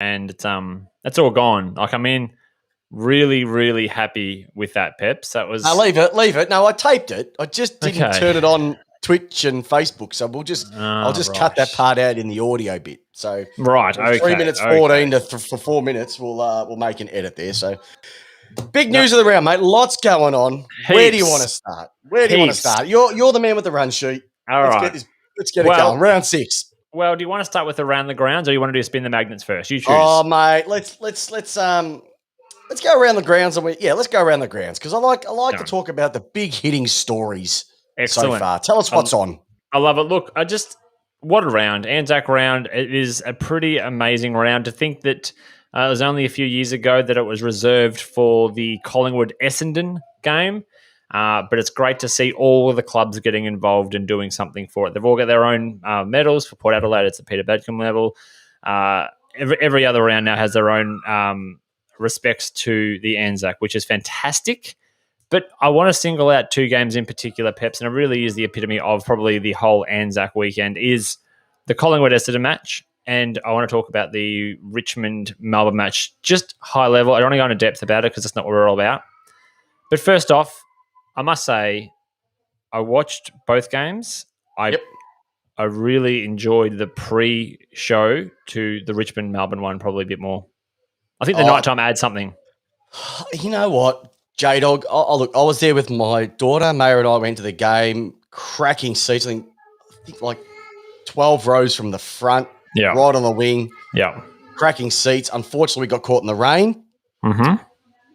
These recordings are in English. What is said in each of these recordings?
and it's all gone. Like, I'm in really, really happy with that, Peps. That was leave it. No, I taped it. I just didn't turn it on Twitch and Facebook. So I'll just cut that part out in the audio bit. So right, okay, 3 minutes 14 for 4 minutes. We'll make an edit there. So big news of the round, mate. Lots going on. Heaps. Where do you want to start? You're the man with the run sheet. Let's get it going. Round 6. Well, do you want to start with around the grounds, or you want to do spin the magnets first? You choose. Oh, mate, let's go around the grounds. Let's go around the grounds because I like to talk about the big hitting stories. Excellent. So far. Tell us what's on. I love it. Look, what a round. Anzac round. It is a pretty amazing round. To think that it was only a few years ago that it was reserved for the Collingwood-Essendon game. But it's great to see all of the clubs getting involved and doing something for it. They've all got their own medals. For Port Adelaide, it's the Peter Badcombe level. Every other round now has their own respects to the Anzac, which is fantastic. But I want to single out 2 games in particular, Peps, and it really is the epitome of probably the whole Anzac weekend, is the Collingwood-Essendon match, and I want to talk about the Richmond-Melbourne match, just high level. I don't want to go into depth about it because that's not what we're all about. But first off, I must say, I watched both games. I really enjoyed the pre-show to the Richmond-Melbourne one probably a bit more. I think the nighttime adds something. You know what, J-Dog? Look, I was there with my daughter. Maya and I went to the game. Cracking seats. I think like 12 rows from the front, right on the wing. Yeah. Cracking seats. Unfortunately, we got caught in the rain. Mm-hmm.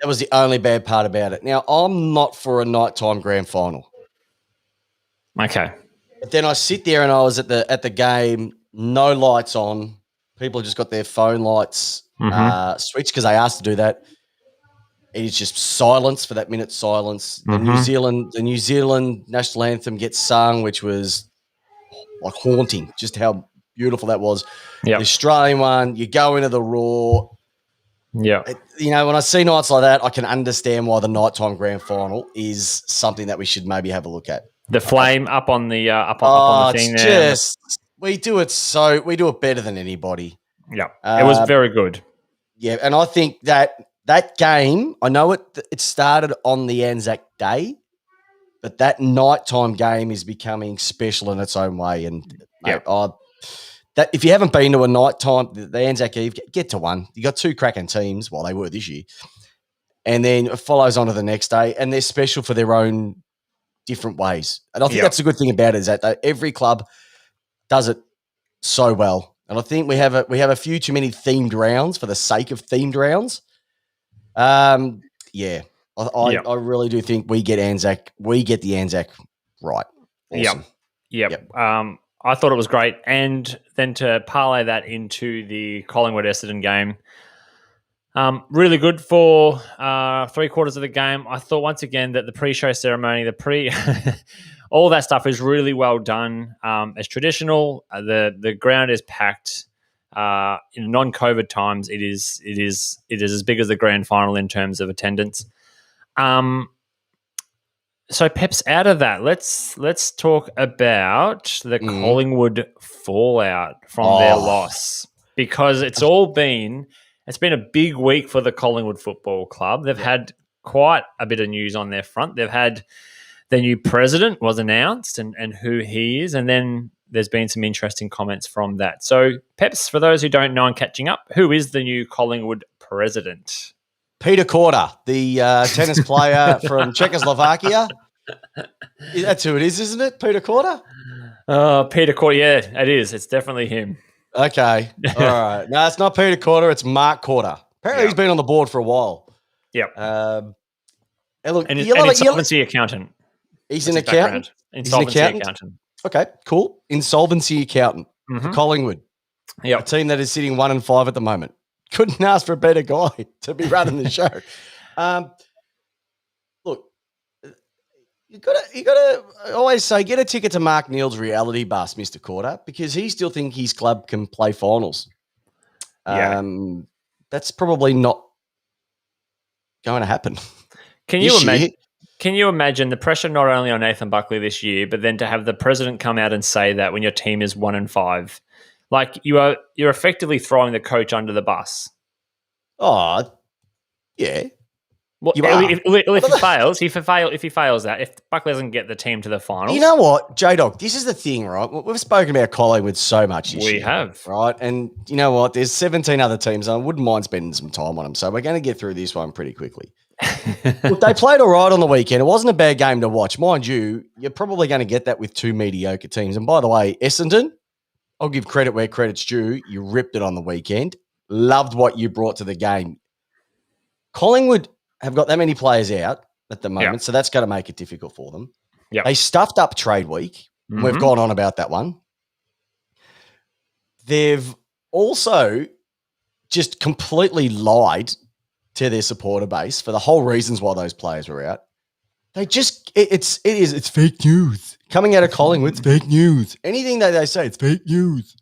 That was the only bad part about it. Now, I'm not for a nighttime grand final. Okay. But then I sit there and I was at the game, no lights on. People just got their phone lights switched because they asked to do that. It is just silence for that minute silence. The New Zealand national anthem gets sung, which was like haunting, just how beautiful that was. Yep. The Australian one, you go into the Raw. Yeah. When I see nights like that, I can understand why the nighttime grand final is something that we should maybe have a look at. The flame up on the up on the thing there. We do it better than anybody. Yeah. It was very good. Yeah, and I think that game, I know it started on the Anzac Day, but that nighttime game is becoming special in its own way. And that if you haven't been to a nighttime, the Anzac Eve, get to one. You got 2 cracking teams, well, they were this year, and then it follows on to the next day, and they're special for their own different ways. And I think that's a good thing about it is that every club does it so well. And I think we have a few too many themed rounds for the sake of themed rounds. I really do think we get the Anzac right. Awesome. Yep. I thought it was great. And then to parlay that into the Collingwood-Essendon game, really good for 3/4 of the game. I thought once again that the pre-show ceremony, all that stuff is really well done. It's traditional. The ground is packed. In non-COVID times, it is as big as the grand final in terms of attendance. So, Peps, out of that, let's talk about the Collingwood fallout from their loss, because it's been a big week for the Collingwood Football Club. They've had quite a bit of news on their front. They've had their new president was announced and who he is, and then there's been some interesting comments from that. So, Peps, for those who don't know and catching up, who is the new Collingwood president? Peter Korda, the tennis player from Czechoslovakia. That's who it is, isn't it? Peter Korda? Peter Korda, yeah, it is. It's definitely him. Okay. All right. No, it's not Peter Korda. It's Mark Korda. Apparently he's been on the board for a while. Yep. And an insolvency accountant. He's an accountant? Insolvency accountant. Okay, cool. Insolvency accountant for Collingwood. Yep. A team that is sitting 1-5 at the moment. Couldn't ask for a better guy to be running the show. Look, you gotta always say, get a ticket to Mark Neal's reality bus, Mr. Korda, because he still thinks his club can play finals. That's probably not going to happen. Can you imagine the pressure not only on Nathan Buckley this year, but then to have the president come out and say that when your team is 1-5? Like you're effectively throwing the coach under the bus. Oh, yeah. Well, You are. if he fails that, if Buckley doesn't get the team to the finals, You know what, J-Dog, this is the thing, right? We've spoken about Collingwood so much this year. we have. Right? And you know what? There's 17 other teams. I wouldn't mind spending some time on them. So we're going to get through this one pretty quickly. Look, they played all right on the weekend. It wasn't a bad game to watch. Mind you, you're probably going to get that with two mediocre teams. And by the way, Essendon, I'll give credit where credit's due. You ripped it on the weekend. Loved what you brought to the game. Collingwood have got that many players out at the moment, so that's going to make it difficult for them. Yeah, they stuffed up trade week. Mm-hmm. We've gone on about that one. They've also just completely lied to their supporter base for the whole reasons why those players were out. They just it's fake news coming out of Collingwood. It's fake news. Anything that they say, it's fake news.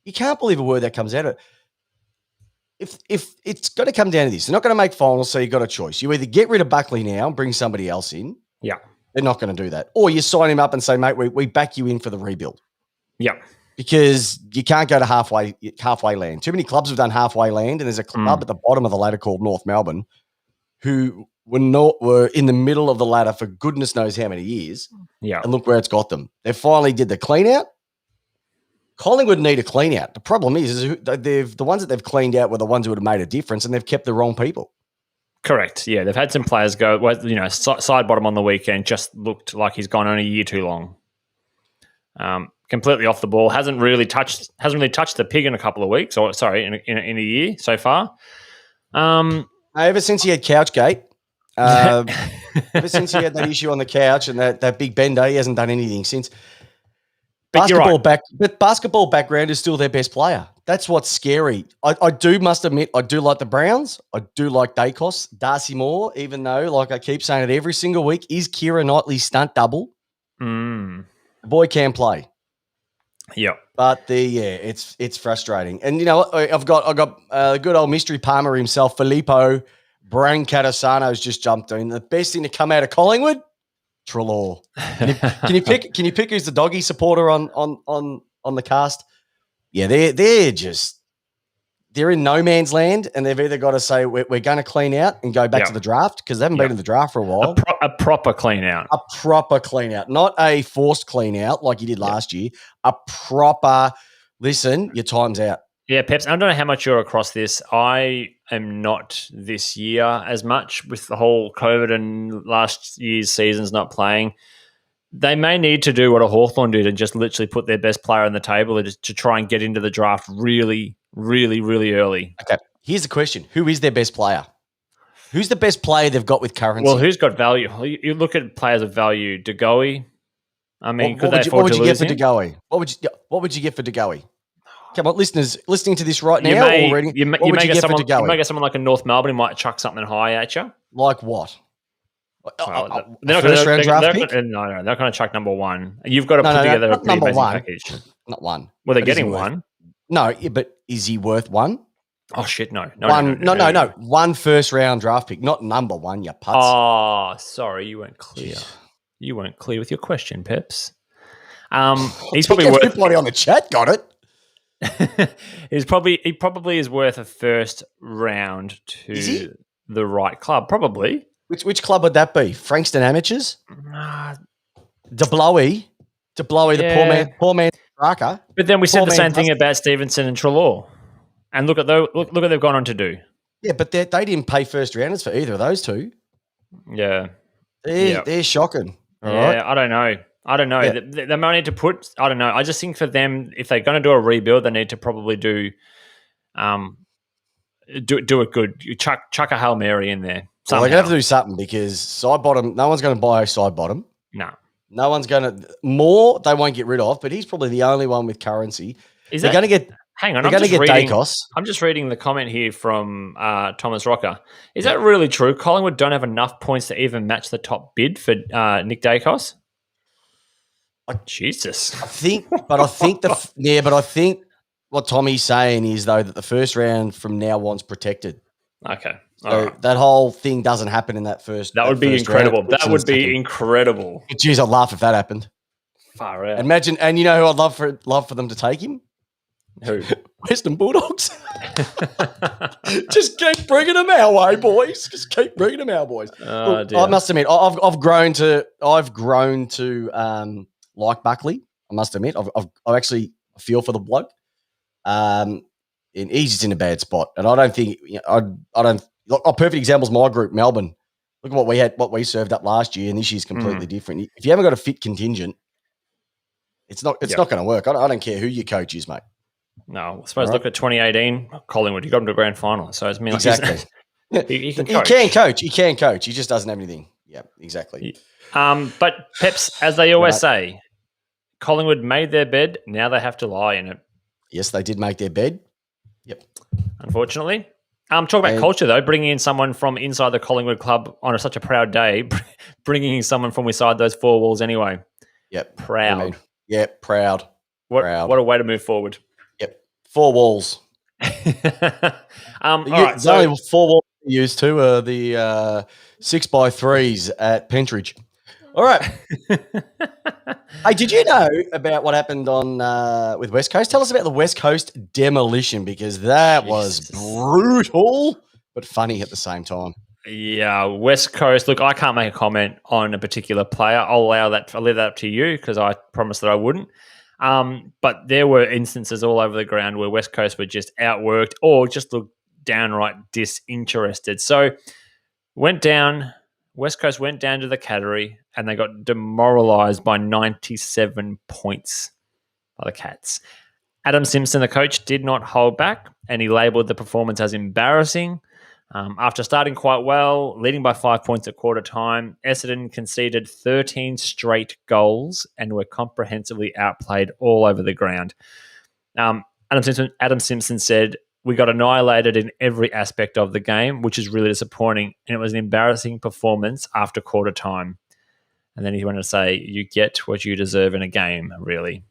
You can't believe a word that comes out of it. If it's got to come down to this, they're not going to make finals, so you've got a choice. You either get rid of Buckley now and bring somebody else in. Yeah. They're not going to do that. Or you sign him up and say, mate, we back you in for the rebuild. Yeah. Because you can't go to halfway land. Too many clubs have done halfway land, and there's a club at the bottom of the ladder called North Melbourne who were in the middle of the ladder for goodness knows how many years. Yeah. And look where it's got them. They finally did the clean out. Collingwood need a clean out. The problem is the ones that they've cleaned out were the ones who would have made a difference, and they've kept the wrong people. Correct. Yeah, they've had some players go. Side bottom on the weekend just looked like he's gone on a year too long. Completely off the ball. Hasn't really touched the pig in a couple of weeks. Or sorry, in a year so far. Ever since he had Couchgate, ever since he had that issue on the couch and that big bender, he hasn't done anything since. But basketball background is still their best player. That's what's scary. I must admit, I do like the Browns. I do like Dacos, Darcy Moore, even though, like I keep saying it every single week, is Kira Knightley's stunt double. The boy can play. Yeah. But it's frustrating. And you know what? I've got good old mystery Palmer himself, Filippo Brancatisano's just jumped in. The best thing to come out of Collingwood, Treloar. Can you pick who's the doggy supporter on the cast? Yeah, they're in no man's land, and they've either got to say we're going to clean out and go back to the draft because they haven't been in the draft for a while. A proper clean out. A proper clean out, not a forced clean out like you did last year. A proper listen, your time's out. Yeah, Peps, I don't know how much you're across this. I am not this year as much with the whole COVID and last year's seasons not playing. They may need to do what a Hawthorn did and just literally put their best player on the table to try and get into the draft really, really, really early. Okay, here's the question. Who is their best player? Who's the best player they've got with currency? Well, who's got value? You look at players of value. De Goey. I mean, what would you get for De Goey? What would you get for De Goey? Come on, listeners, listening to this right now, you may get someone like a North Melbourne who might chuck something high at you. Like what? They're not first-round draft pick? No, they're not going to chuck number one. You've got to put together a pretty amazing package. Not one. Well, they're getting one. No, but is he worth one? Oh, shit, no. No. One first-round draft pick, not number one, you putz. Oh, sorry, you weren't clear. You weren't clear with your question, Peps. He's probably worth... Everybody on the chat got it. He probably is worth a first round to the right club. Probably. Which club would that be? Frankston Amateurs? De Blowy, the poor man striker. But then we said the same thing about Stevenson and Treloar. And look at what they've gone on to do. Yeah, but they didn't pay first rounders for either of those two. Yeah. They're shocking. Right? I don't know. Yeah. They might need to put. I don't know. I just think for them, if they're going to do a rebuild, they need to probably do it good. You chuck a Hail Mary in there. Well, they're going to have to do something because side bottom. No one's going to buy a side bottom. No one's going to. Moore, they won't get rid of, but he's probably the only one with currency. They're going to get. Hang on, they're going to get Dacos. I'm just reading the comment here from Thomas Rocker. Is that really true? Collingwood don't have enough points to even match the top bid for Nick Dacos. Jesus. I think what Tommy's saying is though that the first round from now on's protected. Okay. So that whole thing doesn't happen in that first. That would be incredible. That would be incredible. Jeez, I'd laugh if that happened. Far out. Imagine, and you know who I'd love for them to take him? Who? Western Bulldogs. Just keep bringing them our way, boys. Just keep bringing them our boys. Look, I must admit, I've grown to like Buckley. I must admit, I actually feel for the bloke. And he's just in a bad spot, and I don't think I don't. Look, a perfect example is my group, Melbourne. Look at what we served up last year, and this year's completely different. If you haven't got a fit contingent, it's not going to work. I don't care who your coach is, mate. No, I suppose look at 2018, Collingwood. You got him to a grand final, so it's exactly. He can coach. He can coach. He just doesn't have anything. Yeah, exactly. But Peps, as they always say, Collingwood made their bed. Now they have to lie in it. Yes, they did make their bed. Yep. Unfortunately. Talk about culture, though. Bringing in someone from inside the Collingwood club on such a proud day. Bringing in someone from inside those four walls anyway. Yep. Proud. Yep, proud. What a way to move forward. Yep. Four walls. All right, so only four walls used to are the 6x3s at Pentridge. All right. Hey, did you know about what happened on with West Coast? Tell us about the West Coast demolition, because that was brutal but funny at the same time. Yeah, West Coast. Look, I can't make a comment on a particular player. I'll leave that up to you, because I promised that I wouldn't. But there were instances all over the ground where West Coast were just outworked or just looked downright disinterested. So West Coast went down to the Cattery and they got demoralised by 97 points by the Cats. Adam Simpson, the coach, did not hold back, and he labelled the performance as embarrassing. After starting quite well, leading by 5 points at quarter time, Essendon conceded 13 straight goals and were comprehensively outplayed all over the ground. Adam Simpson said, "We got annihilated in every aspect of the game, which is really disappointing, and it was an embarrassing performance after quarter time." And then he went to say, "You get what you deserve in a game, really."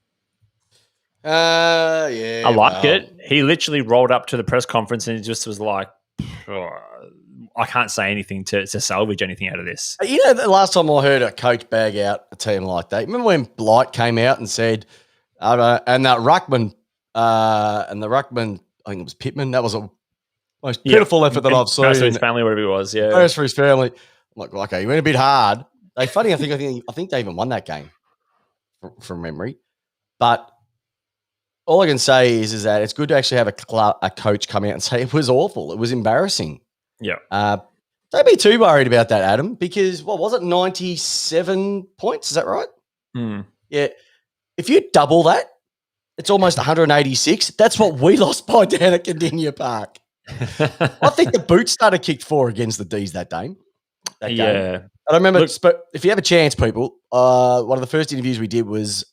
Yeah. I liked it. He literally rolled up to the press conference and just was like, I can't say anything to salvage anything out of this. You know, the last time I heard a coach bag out a team like that, remember when Blight came out and said, and that Ruckman, I think it was Pittman, that was the most pitiful effort that I've seen. First for his family, whatever he was, yeah. First for his family. I'm like, okay, he went a bit hard. I think they even won that game from memory. But all I can say is that it's good to actually have a coach come out and say it was awful. It was embarrassing. Yeah. Don't be too worried about that, Adam, because what was it, 97 points? Is that right? Yeah. If you double that, it's almost 186. That's what we lost by down at Cardinia Park. I think the boots started kicked 4 against the D's that game. Yeah. I remember, if you have a chance, people, one of the first interviews we did was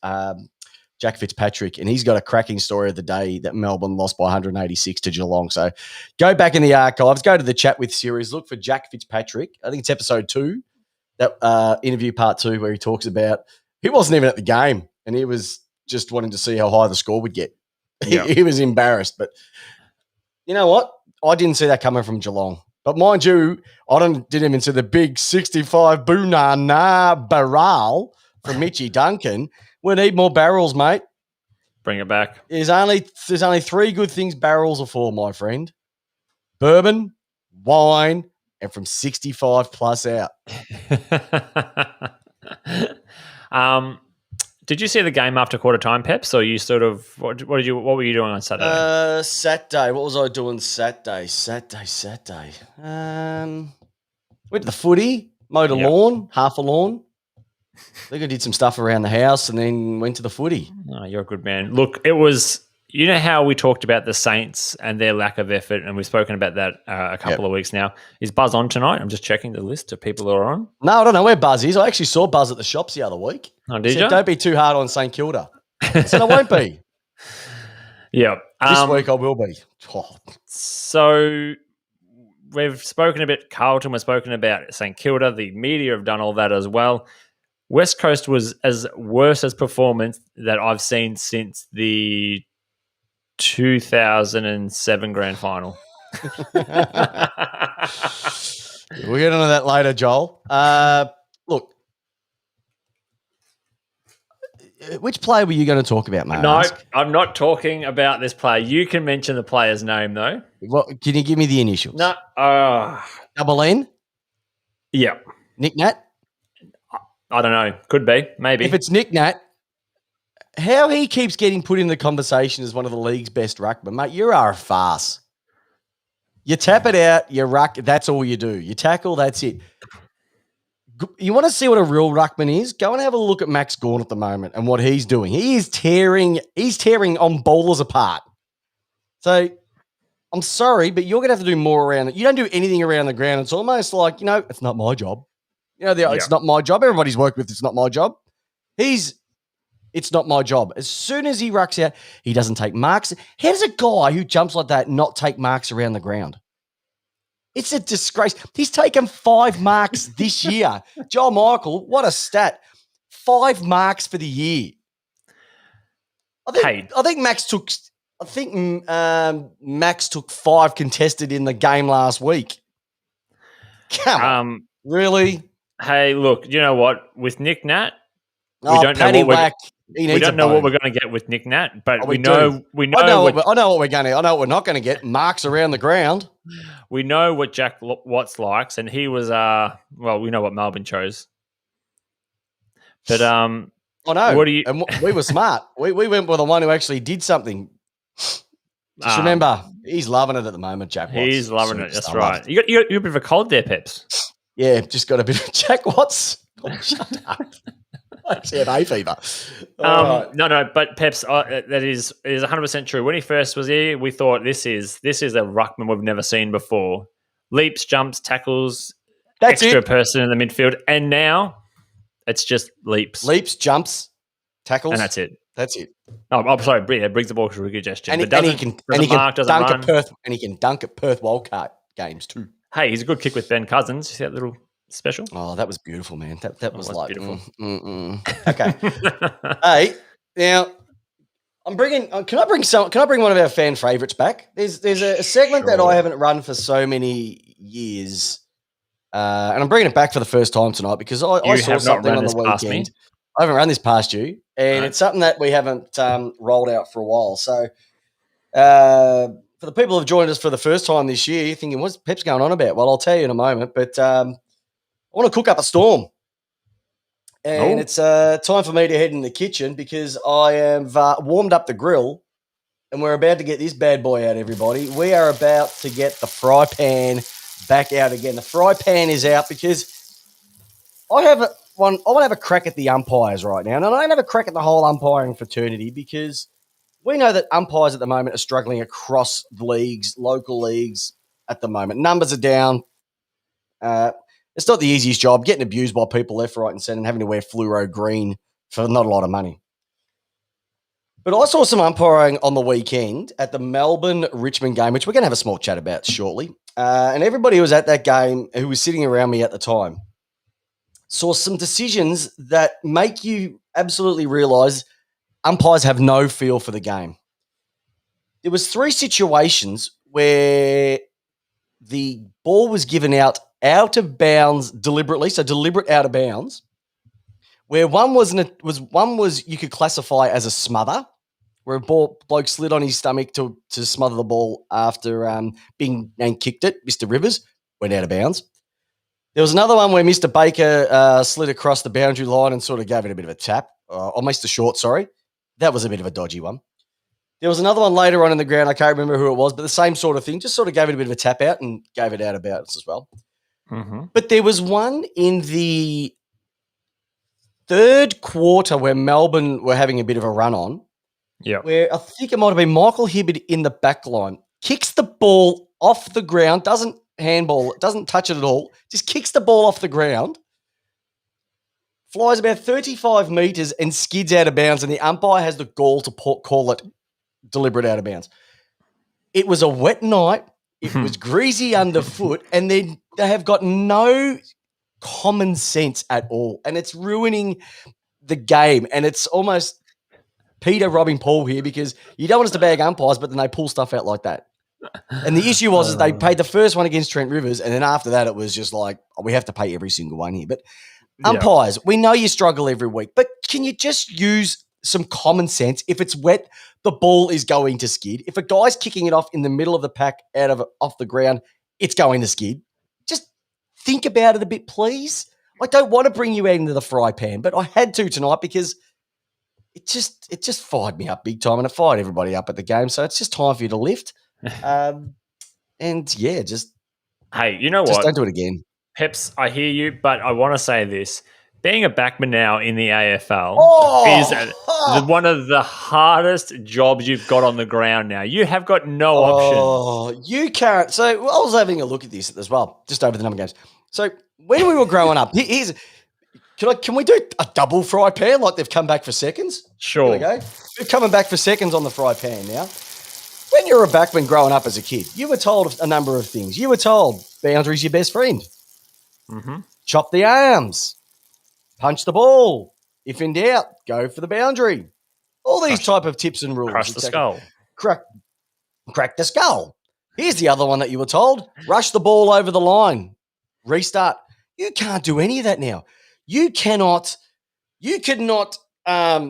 Jack Fitzpatrick, and he's got a cracking story of the day that Melbourne lost by 186 to Geelong. So go back in the archives, go to the Chat With series, look for Jack Fitzpatrick. I think it's episode 2, that interview part 2, where he talks about he wasn't even at the game, and he was just wanting to see how high the score would get. Yeah. He was embarrassed. But you know what? I didn't see that coming from Geelong. But mind you, I didn't even see the big 65 Boonana barrel from Mitchy Duncan. We need more barrels, mate. Bring it back. There's only 3 good things barrels are for, my friend. Bourbon, wine, and from 65 plus out. Did you see the game after quarter time, Peps? Or you sort of what were you doing on Saturday? Saturday. What was I doing Saturday? Went to the footy, mowed a lawn, half a lawn. I think I did some stuff around the house and then went to the footy. Oh, you're a good man. Look, it was, you know how we talked about the Saints and their lack of effort, and we've spoken about that a couple of weeks now. Is Buzz on tonight? I'm just checking the list of people who are on. No, I don't know where Buzz is. I actually saw Buzz at the shops the other week. Oh, did you? Don't be too hard on St Kilda. I said I won't be. Yeah. This week I will be. Oh. So we've spoken about Carlton. We've spoken about St Kilda. The media have done all that as well. West Coast was as worse as performance that I've seen since the 2007 grand final. We'll get into that later, Joel. Look, which player were you going to talk about, mate? No, I'm not talking about this player. You can mention the player's name, though. Can you give me the initials? No. Double N? Yeah. Nick Nat? I don't know. Could be. Maybe. If it's Nick Nat, how he keeps getting put in the conversation as one of the league's best ruckmen, mate, you are a farce. You tap it out, you ruck, that's all you do. You tackle, that's it. You want to see what a real ruckman is? Go and have a look at Max Gawn at the moment and what he's doing. He's tearing on bowlers apart. So I'm sorry, but you're going to have to do more around it. You don't do anything around the ground. It's almost like, it's not my job. It's not my job. Everybody's worked with it's not my job. It's not my job. As soon as he rucks out, he doesn't take marks. How does a guy who jumps like that not take marks around the ground? It's a disgrace. He's taken 5 marks this year. Joel Michael, what a stat. 5 marks for the year. I think Max took 5 contested in the game last week. Come on. Really? Hey, look, you know what? With Nick Nat, we don't know what we're going to get with Nick Nat, but we know I know what we're going to. I know what we're not going to get. Marks around the ground. We know what Jack Watts likes, and he was we know what Melbourne chose. But I know. And we were smart. We went with the one who actually did something. Just remember, he's loving it at the moment, Jack Watts. He's loving it. That's right. You got a bit of a cold there, Peps. Yeah, just got a bit of Jack Watts. Oh, shut up. I had hay fever. Right. No, but Peps, that is 100% true. When he first was here, we thought this is a ruckman we've never seen before. Leaps, jumps, tackles, extra person in the midfield, and now it's just leaps, jumps, tackles, and that's it. Oh, I'm sorry. Yeah, brings the ball to a gesture, and he can dunk at Perth Wildcat games too. Hey, he's a good kick with Ben Cousins. You see that little special? Oh, that was beautiful, man. That was like beautiful. Okay. Hey, now Can I bring one of our fan favourites back? There's a segment that I haven't run for so many years, and I'm bringing it back for the first time tonight because I saw something on the weekend. I haven't run this past you, and it's something that we haven't rolled out for a while. So, for the people who've joined us for the first time this year, you're thinking, what's Pep's going on about? Well, I'll tell you in a moment, but I want to cook up a storm. And it's time for me to head in the kitchen because I have warmed up the grill and we're about to get this bad boy out, everybody. We are about to get the fry pan back out again. The fry pan is out because I want to have a crack at the umpires right now. And I don't have a crack at the whole umpiring fraternity because we know that umpires at the moment are struggling across leagues, local leagues at the moment. Numbers are down. It's not the easiest job, getting abused by people left, right, and centre and having to wear fluoro green for not a lot of money. But I saw some umpiring on the weekend at the Melbourne-Richmond game, which we're going to have a small chat about shortly. And everybody who was at that game, who was sitting around me at the time, saw some decisions that make you absolutely realise umpires have no feel for the game. There was 3 situations where the ball was given out of bounds deliberately, so deliberate out of bounds, where one was you could classify as a smother, where a bloke slid on his stomach to smother the ball after being and kicked it. Mr. Rivers went out of bounds. There was another one where Mr. Baker slid across the boundary line and sort of gave it a bit of a tap, or Mr. Short, sorry. That was a bit of a dodgy one. There was another one later on in the ground. I can't remember who it was, but the same sort of thing. Just sort of gave it a bit of a tap out and gave it out of bounds as well. Mm-hmm. But there was one in the third quarter where Melbourne were having a bit of a run on. Yeah. Where I think it might have been Michael Hibberd in the back line. Kicks the ball off the ground, doesn't handball it, doesn't touch it at all, just kicks the ball off the ground, flies about 35 metres and skids out of bounds, and the umpire has the gall to call it deliberate out of bounds. It was a wet night. It was greasy underfoot, and they have got no common sense at all, and it's ruining the game. And it's almost Peter robbing Paul here because you don't want us to bag umpires, but then they pull stuff out like that. And the issue was is they paid the first one against Trent Rivers, and then after that it was just like, we have to pay every single one here. But umpires, we know you struggle every week, but can you just use some common sense. If it's wet, the ball is going to skid. If a guy's kicking it off in the middle of the pack off the ground, it's going to skid. Just think about it a bit, please. I don't want to bring you out into the fry pan, but I had to tonight because it just fired me up big time, and it fired everybody up at the game. So it's just time for you to lift. And yeah, just hey, you know just what? don't do it again. Peps, I hear you, but I want to say this. Being a backman now in the AFL is one of the hardest jobs you've got on the ground now. You have got no option. Oh, you can't. So I was having a look at this as well, just over the number of games. So when we were growing up, can we do a double fry pan like they've come back for seconds? Sure. Here we go. We're coming back for seconds on the fry pan now. When you were a backman growing up as a kid, you were told a number of things. You were told boundary's your best friend. Mm-hmm. Chop the arms. Punch the ball. If in doubt, go for the boundary. All these type of tips and rules. Crush the skull. Crack the skull. Here's the other one that you were told. Rush the ball over the line. Restart. You can't do any of that now. You cannot rush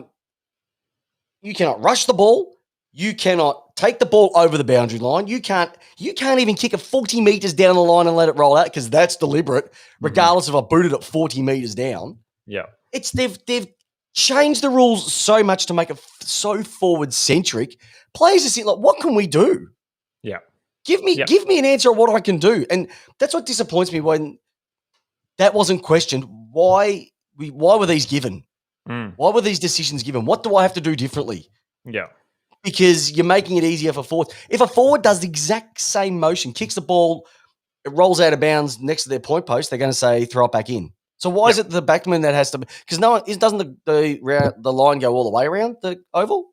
the ball. You cannot take the ball over the boundary line. You can't even kick it 40 meters down the line and let it roll out because that's deliberate, regardless if I booted it 40 meters down. Yeah. They've changed the rules so much to make it so forward centric. Players are sitting like, what can we do? Yeah. Give me an answer of what I can do. And that's what disappoints me when that wasn't questioned. Why were these given? Why were these decisions given? What do I have to do differently? Yeah. Because you're making it easier for forwards. If a forward does the exact same motion, kicks the ball, it rolls out of bounds next to their point post, they're going to say throw it back in. So why is it the backman that has to? Because doesn't the line go all the way around the oval?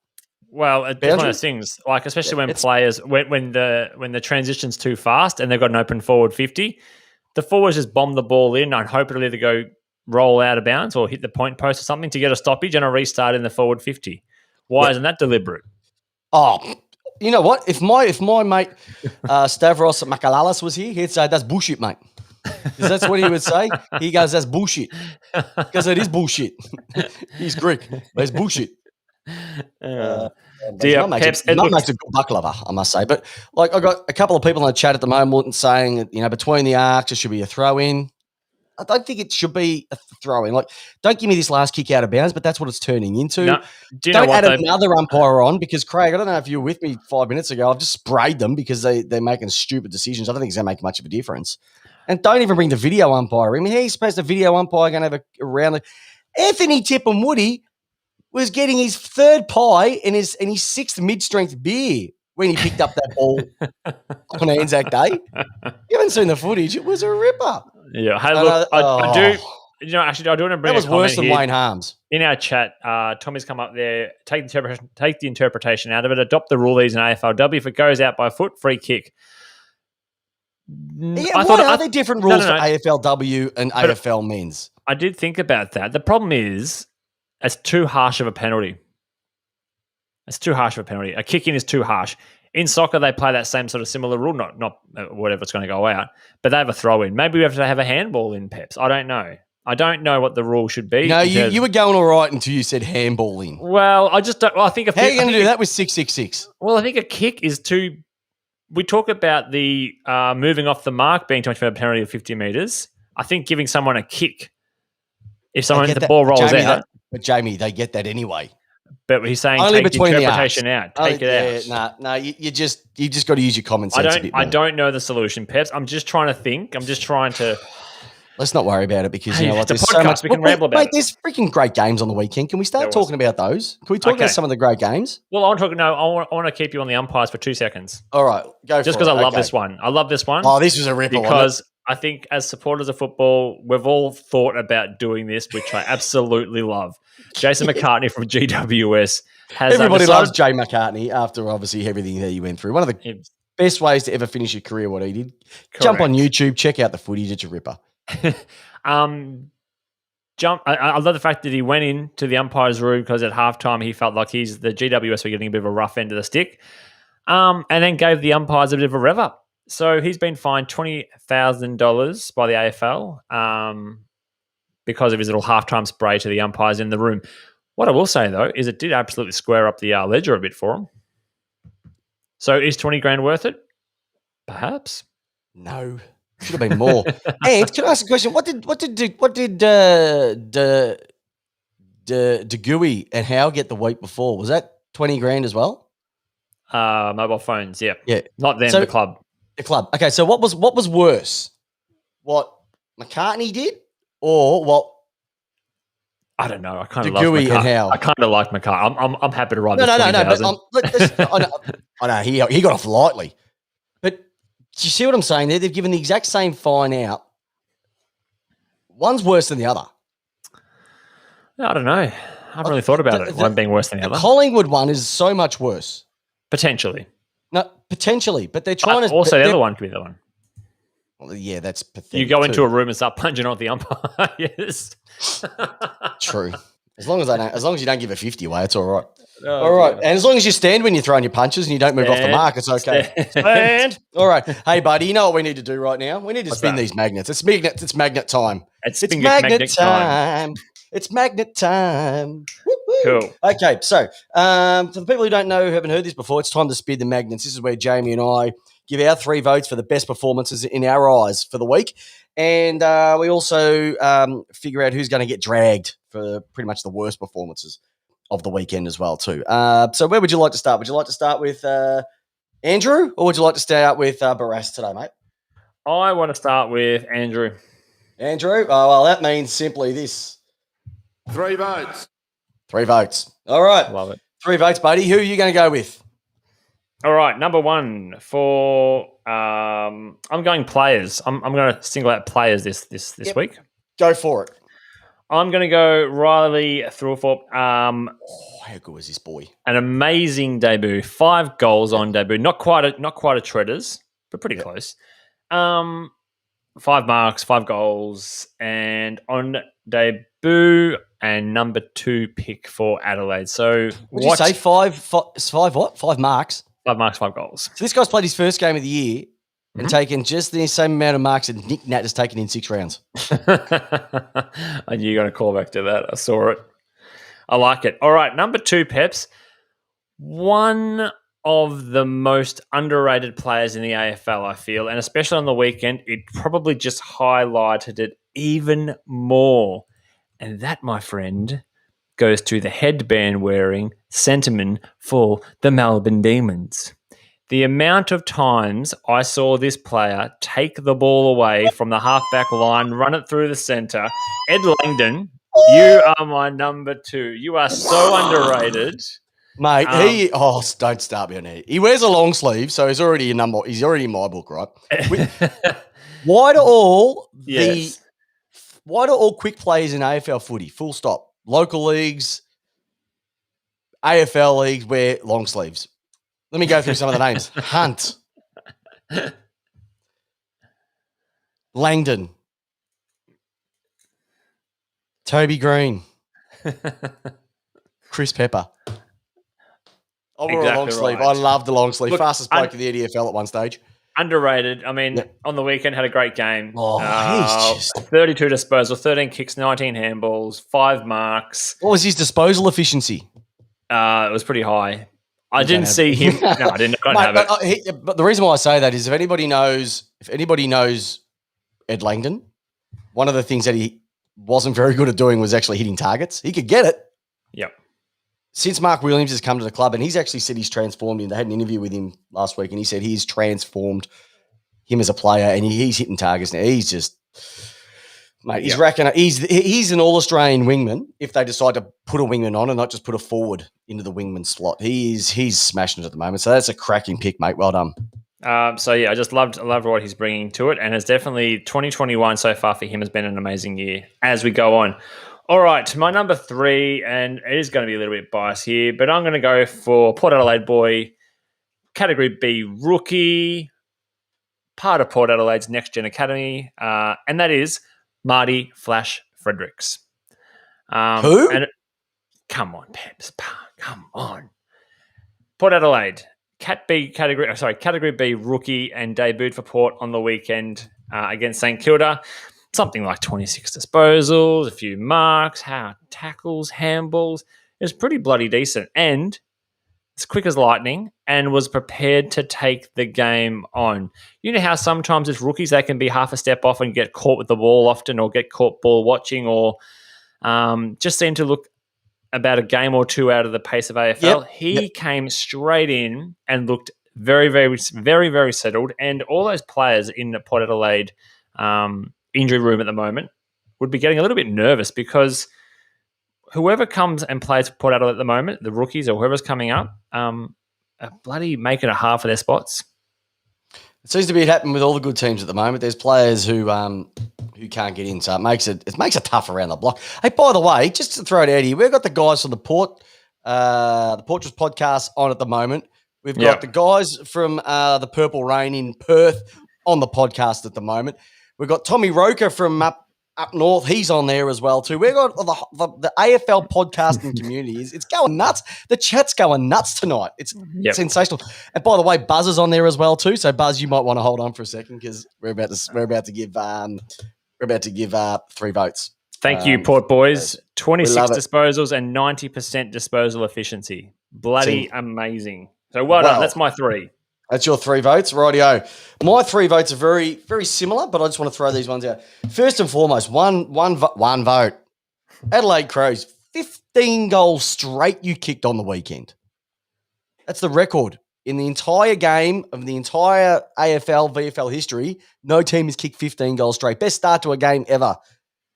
Well, it's one of those things. Like especially when players when the transition's too fast and they've got an open forward 50, the forwards just bomb the ball in and hope it'll either go roll out of bounds or hit the point post or something to get a stoppage and a restart in the forward 50. Why isn't that deliberate? Oh, you know what? If my mate Stavros Makalalis was here, he'd say that's bullshit, mate. Because that's what he would say. He goes, that's bullshit. Because it is bullshit. He's Greek, but it's bullshit. Not makes a good buck lover, I must say. But like, I got a couple of people in the chat at the moment saying, between the arcs, it should be a throw in. I don't think it should be a throw in. Like, don't give me this last kick out of bounds, but that's what it's turning into. No, don't add another umpire on because, Craig, I don't know if you were with me 5 minutes ago. I've just sprayed them because they're making stupid decisions. I don't think it's going to make much of a difference. And don't even bring the video umpire in. I mean, he's supposed to video umpire going to have a round. Anthony Tippum Woody was getting his third pie and his sixth mid-strength beer when he picked up that ball on Anzac Day. You haven't seen the footage. It was a ripper. Yeah. Hey, look, I do. Actually, I do want to bring. That was worse than Wayne Harms. In our chat, Tommy's come up there. Take the interpretation out of it. Adopt the rule these in AFLW. If it goes out by foot, free kick. Yeah, are there different rules for AFLW and AFL men's? I did think about that. The problem is it's too harsh of a penalty. It's too harsh of a penalty. A kick in is too harsh. In soccer, they play that same sort of similar rule, not whatever it's going to go out, but they have a throw in. Maybe we have to have a handball in, Peps. I don't know. I don't know what the rule should be. No, you were going all right until you said handball in. Well, I just don't. Well, I think how are you going to do that with 666? Well, I think a kick is too. We talk about the moving off the mark being 25 penalty of 50 meters. I think giving someone a kick, if the ball rolls out. But Jamie, they get that anyway. But he's saying only take the interpretation out. Take it out. No, you just got to use your common sense a bit more. I don't know the solution, Peps. I'm just trying to think. I'm just trying to. Let's not worry about it because you know what? There's so much we can ramble about. There's freaking great games on the weekend. Can we start talking about those? Can we talk about some of the great games? Well, I want to keep you on the umpires for 2 seconds. All right, go. Just because I love this one. I love this one. Oh, this was a ripper. Because I think as supporters of football, we've all thought about doing this, which I absolutely love. Jason McCartney from GWS has. Everybody loves Jay McCartney after obviously everything that he went through. One of the best ways to ever finish your career, what he did. Correct. Jump on YouTube, check out the footage. It's a ripper. I love the fact that he went into the umpire's room because at halftime he felt like the GWS were getting a bit of a rough end of the stick, and then gave the umpires a bit of a rev up. So he's been fined $20,000 by the AFL because of his little halftime spray to the umpires in the room. What I will say, though, is it did absolutely square up the ledger a bit for him. So is 20 grand worth it? Perhaps. No, should have been more. And can I ask a question? What did De Gooey and Howe get the week before? Was that 20 grand as well? Mobile phones, yeah. Yeah. Not them, So- the club. The club. Okay, so what was worse? What McCartney did, or what? I don't know. I kind of De love Gooey and McCart. Howe. I kind of like McCart. I'm happy to ride No, this no. But 20,000. I know he got off lightly, but do you see what I'm saying? There, they've given the exact same fine out. One's worse than the other. I don't know. I haven't really thought about it. One being worse than the The other. Collingwood one is so much worse. Potentially. No, potentially, but they're trying to. Also, the other one could be the one. Well, yeah, that's pathetic. You go into too. a room and start punching on the umpire. Yes. True. As long as you don't give a 50 away, it's all right. Oh, All right. dear. And as long as you stand when you're throwing your punches and you don't move off the Stand. mark, it's okay. Stand. All right. Hey, buddy, you know what we need to do right now? We need to What's spin that? these magnets. It's magnet time. It's It's finger magnet magnet time. time. It's magnet time. Woo-hoo. Cool. Okay, so for the people who don't know, who haven't heard this before, it's time to spin the magnets. This is where Jamie and I give our 3 votes for the best performances in our eyes for the week. And we also figure out who's going to get dragged for pretty much the worst performances of the weekend as well, too. So where would you like to start? Would you like to start with Andrew, or would you like to start with Barras today, mate? I want to start with Andrew. Andrew? Oh, well, that means simply this. 3 votes. 3 votes. All right. Love it. 3 votes, buddy. Who are you going to go with? All right, number one for I'm going players. I'm going to single out players this Yep. week. Go for it. I'm going to go Riley Thorpe. Oh, how good was this boy? An amazing debut. 5 goals on debut. Not quite a Treaders, but pretty Yep. close. 5 marks, 5 goals, and on debut and number 2 pick for Adelaide. So Would you say five what? 5 marks. 5 marks, 5 goals. So this guy's played his first game of the year and Mhm. taken just the same amount of marks that Nick Nat has taken in 6 rounds. I knew you were going to call back to that. I saw it. I like it. All right, number 2, Peps. One of the most underrated players in the AFL, I feel, and especially on the weekend, it probably just highlighted it even more. And that, my friend, goes to the headband-wearing centerman for the Melbourne Demons. The amount of times I saw this player take the ball away from the halfback line, run it through the center. Ed Langdon, you are my number 2. You are so underrated. Mate, don't start me on it. He wears a long sleeve, so he's already in my book, right? Why do all Yes. why do all quick players in AFL footy, full stop, local leagues, AFL leagues wear long sleeves? Let me go through some of the names. Hunt. Langdon. Toby Green. Chris Pepper. I wore a long Exactly sleeve. right. I love the long sleeve. Look, Fastest bloke in the EDFL at one stage. Underrated. I mean, Yeah. on the weekend had a great game. Oh, he's just- 32 disposals, 13 kicks, 19 handballs, 5 marks. What was his disposal efficiency? It was pretty high. I You didn't don't see have him. No, I didn't. I Mate, couldn't have it. but the reason why I say that is if anybody knows Ed Langdon, one of the things that he wasn't very good at doing was actually hitting targets. He could get it. Yep. Since Mark Williams has come to the club, and he's actually said he's transformed him. They had an interview with him last week, and he said he's transformed him as a player, and he's hitting targets now. He's just, mate, he's Yep. racking up. He's an all-Australian wingman if they decide to put a wingman on and not just put a forward into the wingman slot. He's smashing it at the moment. So that's a cracking pick, mate. Well done. So yeah, I just loved what he's bringing to it, and it's definitely 2021 so far for him has been an amazing year. As we go on, all right, my number 3, and it is going to be a little bit biased here, but I'm going to go for Port Adelaide boy, Category B rookie, part of Port Adelaide's Next Gen Academy, and that is Marty Flash Fredericks. Who? And come on, Peps, come on, Port Adelaide. Category B rookie and debuted for Port on the weekend against St Kilda. Something like 26 disposals, a few marks, tackles, handballs. is pretty bloody decent. And it's quick as lightning and was prepared to take the game on. You know how sometimes as rookies they can be half a step off and get caught with the ball often, or get caught ball watching, or just seem to look about a game or two out of the pace of AFL. He came straight in and looked very, very, very, very settled. And all those players in the Port Adelaide injury room at the moment would be getting a little bit nervous, because whoever comes and plays for Port Adelaide at the moment, the rookies or whoever's coming up, are bloody making it hard for their spots. It seems to be happening with all the good teams at the moment. There's players who can't get in, so it makes it tough around the block. Hey, by the way, just to throw it out here, we've got the guys from the Portress podcast on at the moment. We've got the guys from the Purple Rain in Perth on the podcast at the moment. We've got Tommy Roker from up north. He's on there as well too. We've got the AFL podcasting community. It's going nuts. The chat's going nuts tonight. It's sensational. And by the way, Buzz is on there as well too. So Buzz, you might want to hold on for a second, because we're about to give 3 votes. Thank you, Port boys. 26 disposals and 90% disposal efficiency. Bloody amazing. So well done. That's my 3. That's your 3 votes. Rightio. My 3 votes are very, very similar, but I just want to throw these ones out. First and foremost, one vote. Adelaide Crows, 15 goals straight you kicked on the weekend. That's the record. In the entire game of the entire AFL, VFL history, no team has kicked 15 goals straight. Best start to a game ever.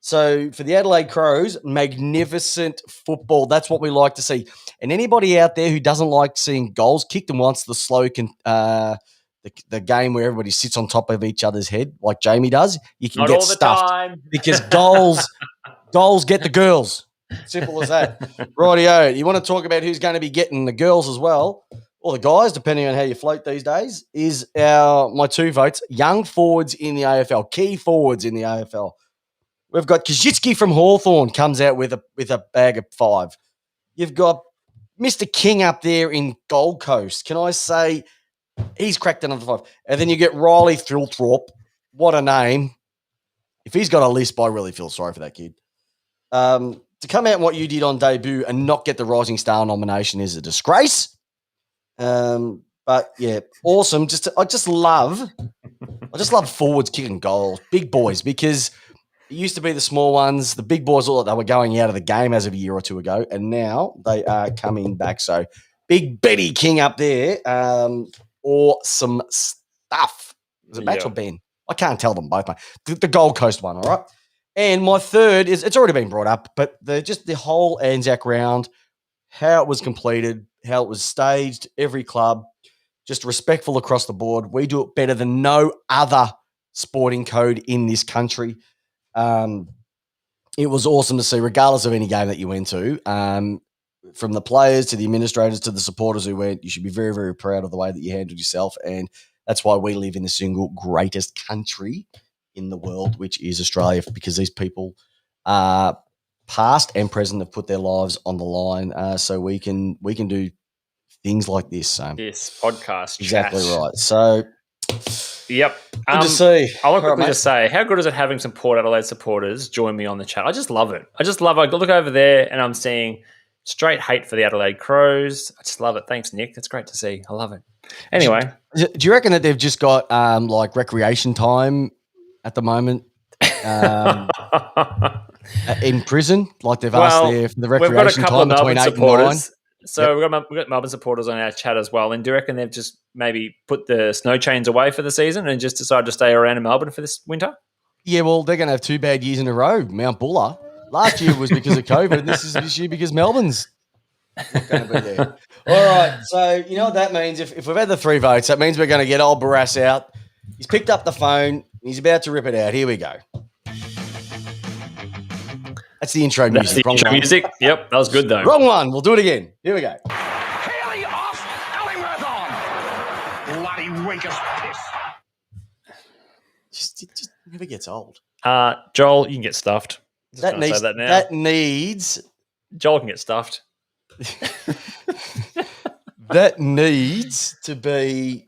So for the Adelaide Crows, magnificent football. That's what we like to see. And anybody out there who doesn't like seeing goals kicked and wants the slow, the game where everybody sits on top of each other's head like Jamie does, you can get stuffed. Time. Because goals get the girls. Simple as that. Rightio. You want to talk about who's going to be getting the girls as well, or the guys, depending on how you float these days, is my 2 votes. Young forwards in the AFL, key forwards in the AFL. We've got Kajitsky from Hawthorn comes out with a bag of 5. You've got Mr. King up there in Gold Coast. Can I say he's cracked another 5? And then you get Riley Thilthorpe. What a name. If he's got a list, I really feel sorry for that kid. To come out what you did on debut and not get the Rising Star nomination is a disgrace. But yeah, awesome. I just love forwards kicking goals, big boys, because it used to be the small ones, the big boys, all that they were going out of the game as of a year or 2 ago, and now they are coming back. So big Betty King up there, awesome stuff. Is it Max or Ben? I can't tell them both, mate. The Gold Coast one, all right? And my 3rd is, it's already been brought up, but just the whole Anzac round, how it was completed, how it was staged, every club, just respectful across the board. We do it better than no other sporting code in this country. It was awesome to see, regardless of any game that you went to, from the players to the administrators to the supporters who went. You should be very, very proud of the way that you handled yourself, and that's why we live in the single greatest country in the world, which is Australia, because these people, past and present, have put their lives on the line, so we can do things like this. So this podcast, exactly chat. right. So. Yep. Good to see. I want to quickly just say, how good is it having some Port Adelaide supporters join me on the chat? I just love it. I look over there and I'm seeing straight hate for the Adelaide Crows. I just love it. Thanks, Nick. That's great to see. I love it. Anyway. Do you reckon that they've just got like recreation time at the moment in prison? Like they've asked there for the recreation time between 8 and 9? So we've got Melbourne supporters on our chat as well. And do you reckon they've just maybe put the snow chains away for the season and just decided to stay around in Melbourne for this winter? Yeah, well, they're going to have 2 bad years in a row. Mount Buller. Last year was because of COVID, and this year because Melbourne's not going to be there. All right, so you know what that means? If we've had the 3 votes, that means we're going to get old Barras out. He's picked up the phone. And he's about to rip it out. Here we go. That's the intro music. That's the intro music. Yep, that was good though. Wrong one. We'll do it again. Here we go. Haley off, Ellingworth on. Bloody weakest piss. Just never gets old. Joel, you can get stuffed. That needs. Joel can get stuffed. That needs to be.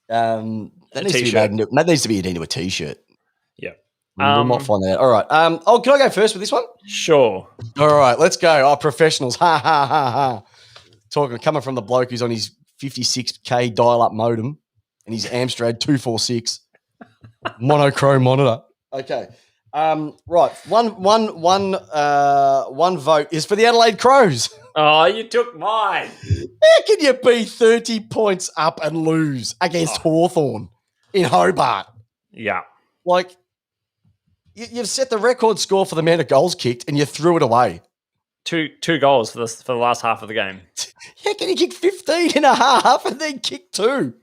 That needs to be made into a t-shirt. Yeah. We'll not find that out. All right. Can I go first with this one? Sure. All right, let's go. Oh, professionals. Ha, ha, ha, ha. Coming from the bloke who's on his 56K dial-up modem and his Amstrad 246 monochrome monitor. Okay. Right. One vote is for the Adelaide Crows. Oh, you took mine. How can you be 30 points up and lose against Hawthorn in Hobart? Yeah. Like, you've set the record score for the amount of goals kicked and you threw it away. Two goals for the last half of the game. How can you kick 15 and a half and then kick 2?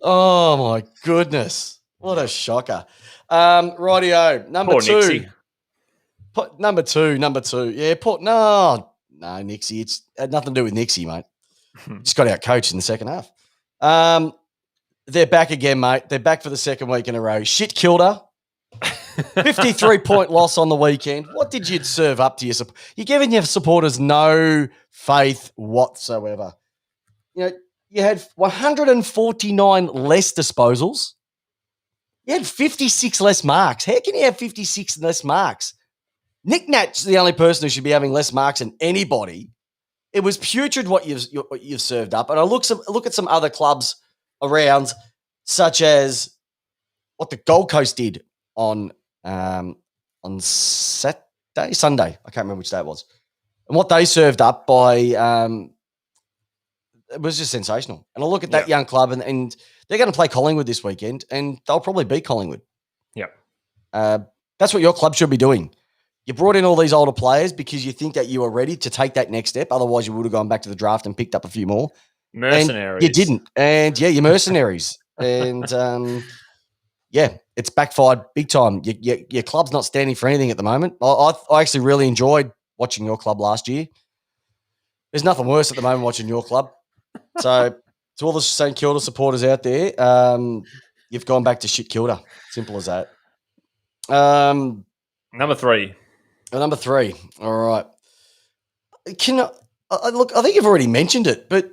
Oh, my goodness. What a shocker. Rightio. Number 2. Nixie. Number two. Yeah, no, Nixie. It's had nothing to do with Nixie, mate. Just got out coached in the second half. They're back again, mate. They're back for the second week in a row. Shit Kilda. 53-point loss on the weekend. What did you serve up to your support? You're giving your supporters no faith whatsoever. You know, you had 149 less disposals. You had 56 less marks. How can you have 56 less marks? Nick Nat's the only person who should be having less marks than anybody. It was putrid what you've served up. And I look at some other clubs around, such as what the Gold Coast did on Sunday. I can't remember which day it was. And what they served up by it was just sensational. And I look at that young club and they're going to play Collingwood this weekend and they'll probably beat Collingwood. Yep. That's what your club should be doing. You brought in all these older players because you think that you were ready to take that next step. Otherwise, you would have gone back to the draft and picked up a few more. Mercenaries. And you didn't. And, you're mercenaries. And, it's backfired big time. Your club's not standing for anything at the moment. I actually really enjoyed watching your club last year. There's nothing worse at the moment watching your club. So, to all the St Kilda supporters out there, you've gone back to shit Kilda. Simple as that. Number 3. Number 3. All right. Look, I think you've already mentioned it, but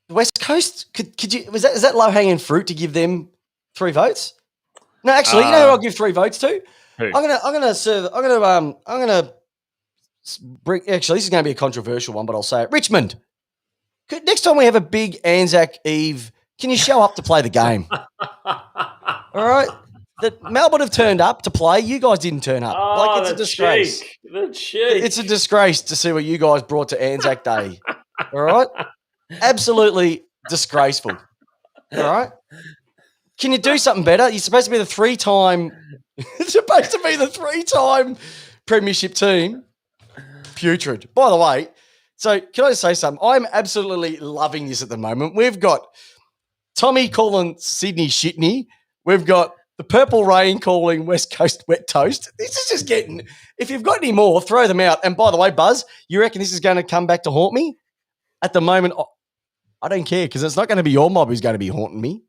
the West Coast, could you, is that low-hanging fruit to give them 3 votes? No, actually, you know who I'll give 3 votes to? Who? I'm gonna bring, actually, this is gonna be a controversial one, but I'll say it. Richmond. Next time we have a big Anzac Eve, can you show up to play the game? All right. Melbourne have turned up to play. You guys didn't turn up. It's a disgrace. The cheek. It's a disgrace to see what you guys brought to Anzac Day. All right? Absolutely disgraceful. All right? Can you do something better? You're supposed to be the 3-time premiership team. Putrid. By the way, so can I just say something? I'm absolutely loving this at the moment. We've got Tommy calling Sydney Shitney. We've got the Purple Rain calling West Coast Wet Toast. This is just getting, if you've got any more, throw them out. And by the way, Buzz, you reckon this is going to come back to haunt me? At the moment, I don't care because it's not going to be your mob who's going to be haunting me.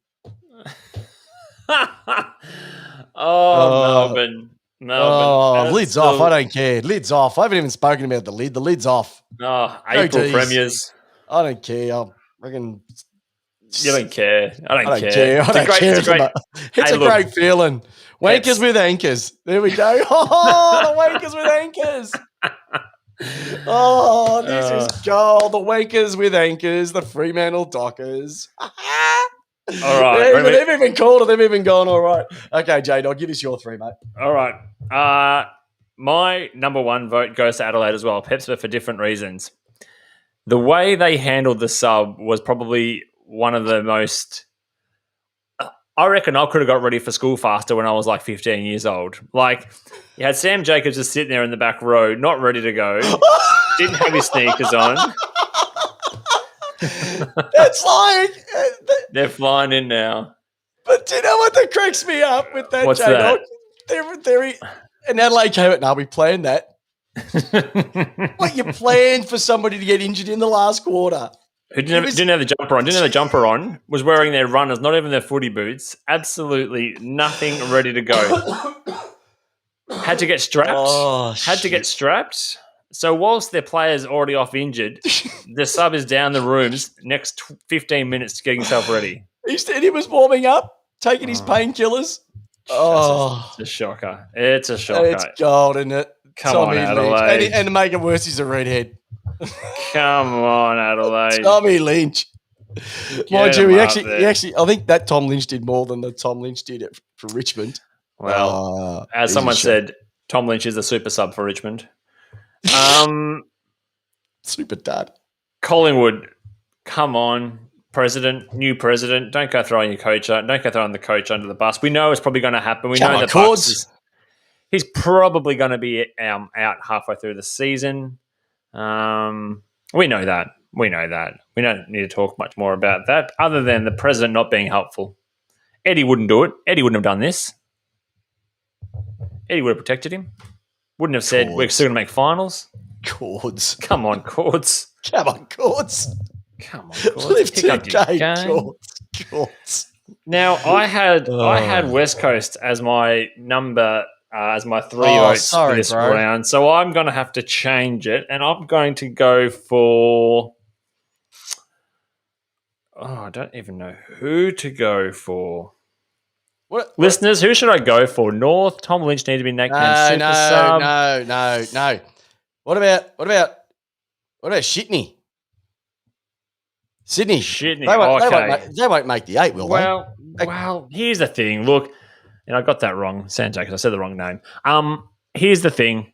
Melbourne. Lid's off. I don't care. Lid's off. I haven't even spoken about the lid. The lid's off. April premiers. I don't care. I reckon. You don't care. I don't care. It's a great feeling. Wankers with anchors. There we go. Oh, the wankers with anchors. Oh, this is gold. The wankers with anchors. The Fremantle Dockers. All right. They've even called it. They've even gone, all right. Okay, Jade, I'll give us your 3, mate. All right. My number 1 vote goes to Adelaide as well. Perhaps for different reasons. The way they handled the sub was probably one of the most... I reckon I could have got ready for school faster when I was like 15 years old. Like, you had Sam Jacobs just sitting there in the back row, not ready to go, didn't have his sneakers on. It's like... They're flying in now. But do you know what that cracks me up with that, What's J-Dog? that? And Adelaide came out, no, we planned that. What, you planned for somebody to get injured in the last quarter? Who didn't have the jumper on, was wearing their runners, not even their footy boots. Absolutely nothing ready to go. Had to get strapped. So whilst their player's already off injured, the sub is down the rooms next 15 minutes to get himself ready. He was warming up, taking his painkillers. Oh, It's a shocker. It's a shocker. it's gold, isn't it? Come on, Lynch. Adelaide. And to make it worse, he's a redhead. Come on, Adelaide. Tommy Lynch. Mind Get you, him he up actually, there. I think that Tom Lynch did more than the Tom Lynch did it for Richmond. Well, as he's someone a said, Tom Lynch is the super sub for Richmond. super dad. Collingwood, come on, new president. Don't go throwing your coach out. Don't go throwing the coach under the bus. We know it's probably going to happen. We know that he's probably going to be out halfway through the season. We know that. We don't need to talk much more about that, other than the president not being helpful. Eddie wouldn't do it. Eddie wouldn't have done this. Eddie would have protected him. Wouldn't have said, we're still going to make finals. Cords. Come on, Cords. Come on, Cords. Come on, Cords. Live Pick up your 2K, game. Cords. Now, I had West Coast as my number, as my 3 votes for this round. So I'm going to have to change it, and I'm going to go for... I don't even know who to go for. What? Listeners, who should I go for? North, Tom Lynch need to be named super sub. No. What about Shitney? Sydney. They won't make the 8, will they? Well, here's the thing. Look, and I got that wrong, Sanjay, I said the wrong name. Here's the thing.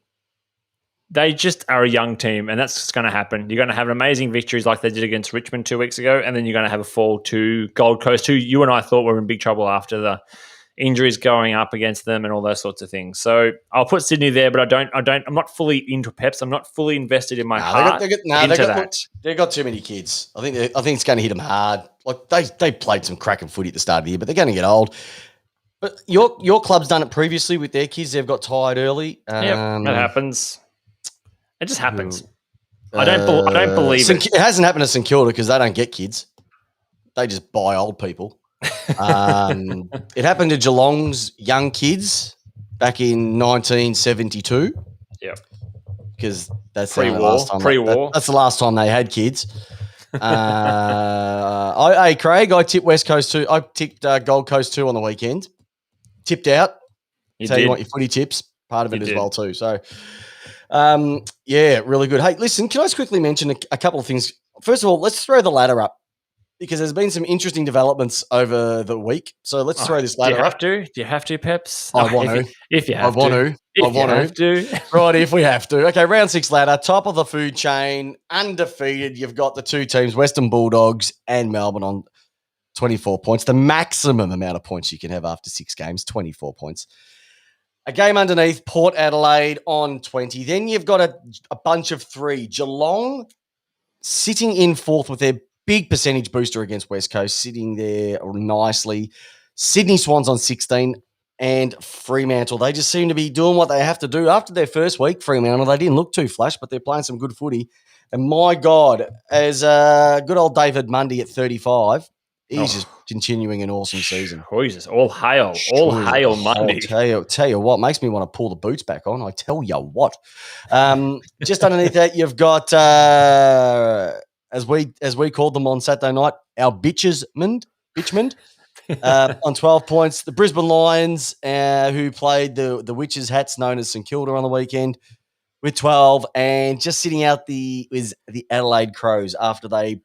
They just are a young team, and that's going to happen. You're going to have amazing victories like they did against Richmond 2 weeks ago, and then you're going to have a fall to Gold Coast, who you and I thought were in big trouble after the injuries going up against them and all those sorts of things. So I'll put Sydney there, but I'm not fully into Peps. I'm not fully invested in my heart into that. They've got too many kids. I think it's going to hit them hard. Like they played some cracking footy at the start of the year, but they're going to get old. But your club's done it previously with their kids. They've got tired early. That happens. It just happens. I don't believe it. It hasn't happened to St Kilda because they don't get kids. They just buy old people. It happened to Geelong's young kids back in 1972. Yep. Because that's pre-war. That's the last time they had kids. Hey, Craig, I tipped West Coast 2. I tipped Gold Coast 2 on the weekend. Tipped out. You want your footy tips. Part of it as well too. So, really good. Hey, listen, can I just quickly mention a couple of things? First of all, let's throw the ladder up because there's been some interesting developments over the week. So let's throw this ladder up. Do you have to, Peps? I want to. If you have to. I want to. Right, if we have to. Okay, round 6 ladder, top of the food chain, undefeated. You've got the 2 teams, Western Bulldogs and Melbourne on 24 points. The maximum amount of points you can have after 6 games, 24 points. A game underneath, Port Adelaide on 20. Then you've got a bunch of 3. Geelong sitting in 4th with their big percentage booster against West Coast, sitting there nicely. Sydney Swans on 16 and Fremantle. They just seem to be doing what they have to do. After their first week, Fremantle, they didn't look too flash, but they're playing some good footy. And my God, as good old David Mundy at 35, he's just continuing an awesome season. Jesus, all hail Monday. Tell you what, makes me want to pull the boots back on. I tell you what. Just underneath that, you've got as we called them on Saturday night, our Bitchmond on 12 points. The Brisbane Lions, who played the Witches hats known as St Kilda on the weekend, with 12, and just sitting out the Adelaide Crows after they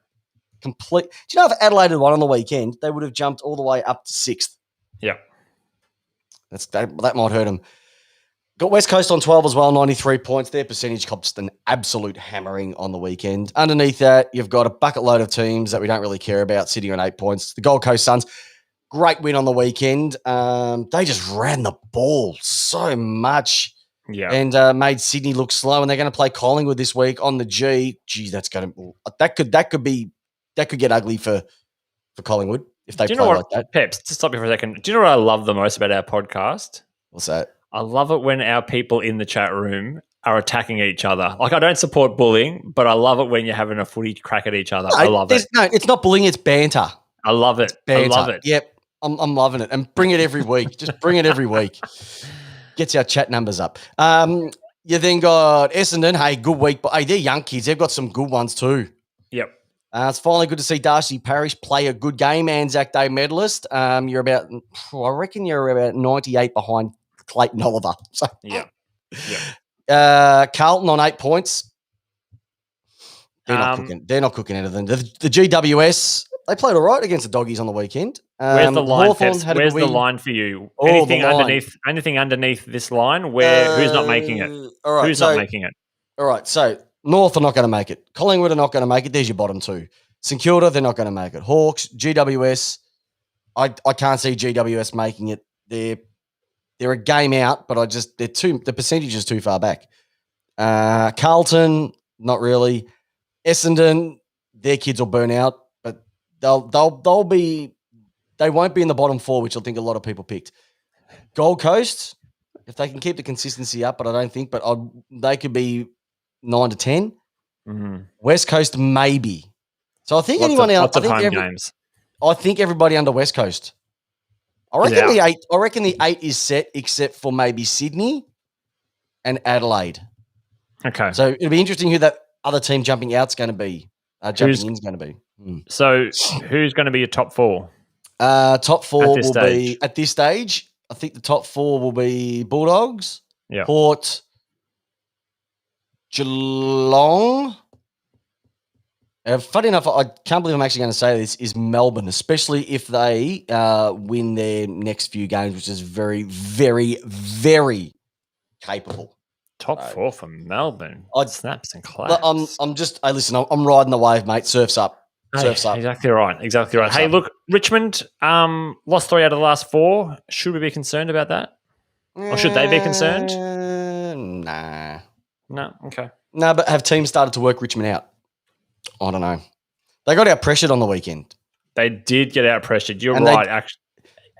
complete. Do you know if Adelaide had won on the weekend, they would have jumped all the way up to 6th. Yeah. That might hurt them. Got West Coast on 12 as well, 93 points. Their percentage cost an absolute hammering on the weekend. Underneath that, you've got a bucket load of teams that we don't really care about sitting on 8 points. The Gold Coast Suns, great win on the weekend. They just ran the ball so much. Yeah, and made Sydney look slow. And they're going to play Collingwood this week on the G. Geez, that could get ugly for Collingwood if they play like that. Peps, to stop you for a second. Do you know what I love the most about our podcast? What's that? I love it when our people in the chat room are attacking each other. Like, I don't support bullying, but I love it when you're having a footy crack at each other. I love it. No, it's not bullying. It's banter. I love it. I love it. Yep, I'm loving it. And bring it every week. Just bring it every week. Gets our chat numbers up. You then got Essendon. Hey, good week. But hey, they're young kids. They've got some good ones too. Yep. It's finally good to see Darcy Parish play a good game, Anzac Day medalist. I reckon you're about 98 behind Clayton Oliver. So, Yeah. Carlton on 8 points. They're not cooking anything. The GWS, they played all right against the Doggies on the weekend. Where's the line, Hawthorn Peps? had a Where's good the win. line for you? Oh, Anything the line. underneath this line? Who's not making it? All right, Who's not making it? All right, so North are not going to make it. Collingwood are not going to make it. There's your bottom two. St Kilda, they're not going to make it. Hawks, GWS, I can't see GWS making it. They're a game out, but the percentage is too far back. Carlton, not really. Essendon, their kids will burn out, but they won't be in the bottom four, which I think a lot of people picked. Gold Coast, if they can keep the consistency up, but I don't think, but they could be 9 to 10. Mm-hmm. West Coast, maybe. So I think Lots of home games. I think everybody under West Coast. I reckon the 8 is set, except for maybe Sydney and Adelaide. Okay. So it'll be interesting who that other team jumping out's going to be. Jumping in's going to be. So who's going to be your top four? Top four will stage? be at this stage. I think the top four will be Bulldogs, Port, Geelong. Funny enough, I can't believe I'm actually going to say this, is Melbourne, especially if they win their next few games, which is very, very, very capable. Top four for Melbourne. Snaps and claps. I'm riding the wave, mate. Surf's up. Surf's up. Exactly right. Hey, look, Richmond lost 3 out of the last 4. Should we be concerned about that? Or should they be concerned? Nah. No? Okay. No, but have teams started to work Richmond out? I don't know. They got out pressured on the weekend. They did get out pressured. You're right. Actually,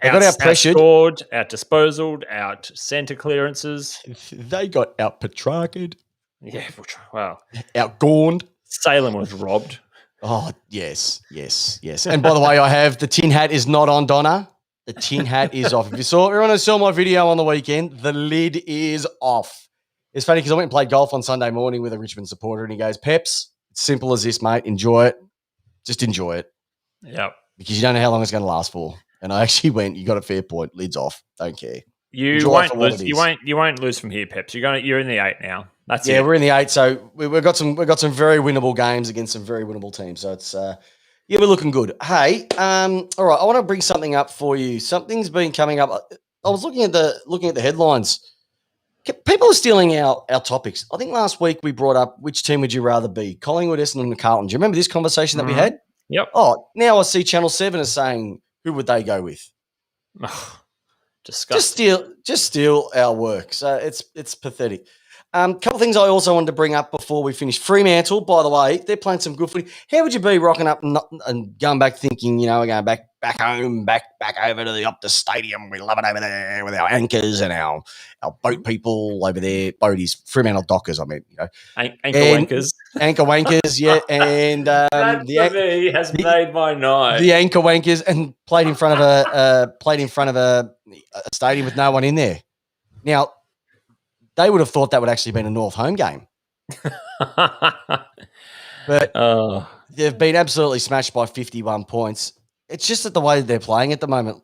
they got out pressured. Outscored, out disposal, out centre clearances. They got out Petrarched. Yeah, wow. Outgorned. Salem was robbed. Oh, yes. And by the way, I have the tin hat is not on, Donna. The tin hat is off. If everyone who saw my video on the weekend, the lid is off. It's funny because I went and played golf on Sunday morning with a Richmond supporter and he goes, Peps, it's simple as this, mate. Enjoy it. Just enjoy it. Yep. Because you don't know how long it's going to last for. And I actually went, you got a fair point. Lid's off. Don't care. You won't lose. You won't lose from here, Peps. You're in the 8 now. That's it. Yeah, we're in the 8. So we've got some very winnable games against some very winnable teams. So it's we're looking good. Hey, all right, I want to bring something up for you. Something's been coming up. I was looking at the headlines. People are stealing our topics. I think last week we brought up which team would you rather be? Collingwood, Essendon, and Carlton. Do you remember this conversation that we had? Yep. Oh, now I see Channel 7 is saying who would they go with? Disgusting. Just steal our work. So it's pathetic. Couple of things I also wanted to bring up before we finish. Fremantle, by the way, they're playing some good footy. How would you be rocking up and going back thinking, we're going back home, back over to the Optus Stadium. We love it over there with our anchors and our boat people over there. Boaties, Fremantle Dockers, I mean. Anchor wankers. Anchor wankers, yeah. And that for me has made my night. The anchor wankers and played in front of a stadium with no one in there. Now, they would have thought that would actually been a North home game. But they've been absolutely smashed by 51 points. It's just that the way they're playing at the moment.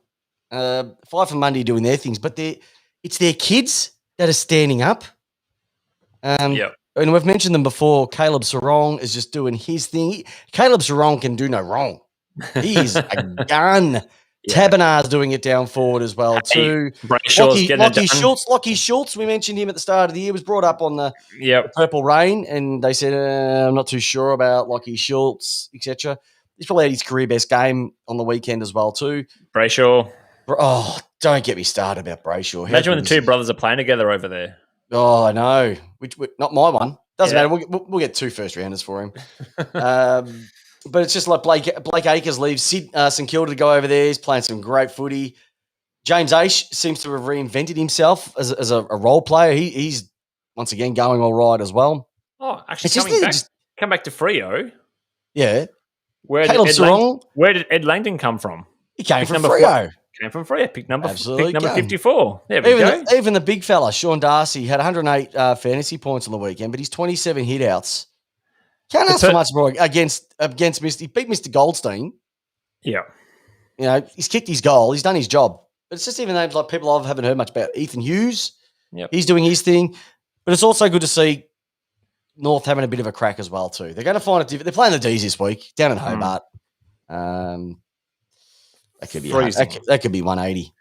Five for Monday doing their things, but it's their kids that are standing up. Yep. And we've mentioned them before. Caleb Sarong is just doing his thing. Caleb Sarong can do no wrong. He's a gun. Yeah. Tabernar's doing it down forward as well too. Lockie Schultz, we mentioned him at the start of the year, was brought up on the Purple Rain, and they said, I'm not too sure about Lockie Schultz, etc. He's probably had his career best game on the weekend as well too. Brayshaw. Oh, don't get me started about Brayshaw. Imagine when the two brothers are playing together over there. Oh, I know. Which not my one. Doesn't matter. We'll get 2 first-rounders for him. But it's just like Blake Acres leaves St Kilda to go over there. He's playing some great footy. James Aish seems to have reinvented himself as a role player. He's once again going all right as well. Oh, actually, come back to Freo. Yeah. Where did Ed Langdon come from? He came from Freo. Came from Freo. Pick number 54. There we go. Even the big fella, Sean Darcy, had 108 fantasy points on the weekend, but he's 27 hit-outs. Can't ask for much more against Mr. He beat Mr. Goldstein. Yeah. You know, he's kicked his goal. He's done his job. But it's just even names like people I haven't heard much about. Ethan Hughes. Yep. He's doing his thing. But it's also good to see North having a bit of a crack as well too. They're going to find it. They're playing the D's this week down in Hobart. That could be that could be 180.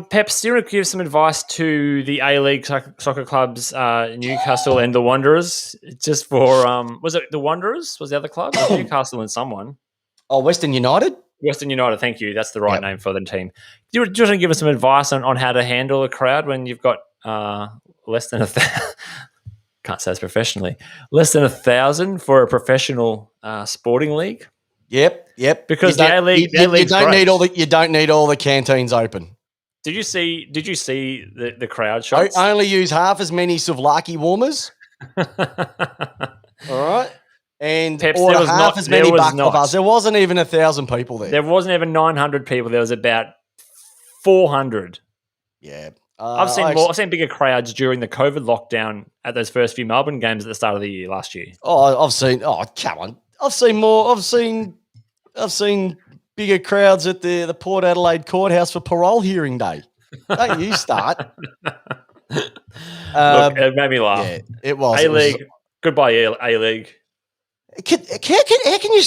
Peps, do you want to give some advice to the A-League soccer clubs, Newcastle and the Wanderers? Just for was it the Wanderers? Was the other club? Newcastle and someone? Oh, Western United. Western United. Thank you. That's the right name for the team. Do you just want to give us some advice on how to handle a crowd when you've got less than can't say this professionally, less than 1,000 for a professional sporting league? Yep. Because the A-League, you don't need all the canteens open. Did you see the crowd shots? I only use half as many Souvlaki warmers. All right. And Peps, order half as many baklavas. There wasn't even 1,000 people there. There wasn't even 900 people. There was about 400. Yeah. I've seen bigger crowds during the COVID lockdown at those first few Melbourne games at the start of the year last year. Come on. I've seen more. I've seen bigger crowds at the Port Adelaide courthouse for parole hearing day. Don't you start? Look, it made me laugh. Yeah, it was. A-League. Goodbye, A-League. How can you?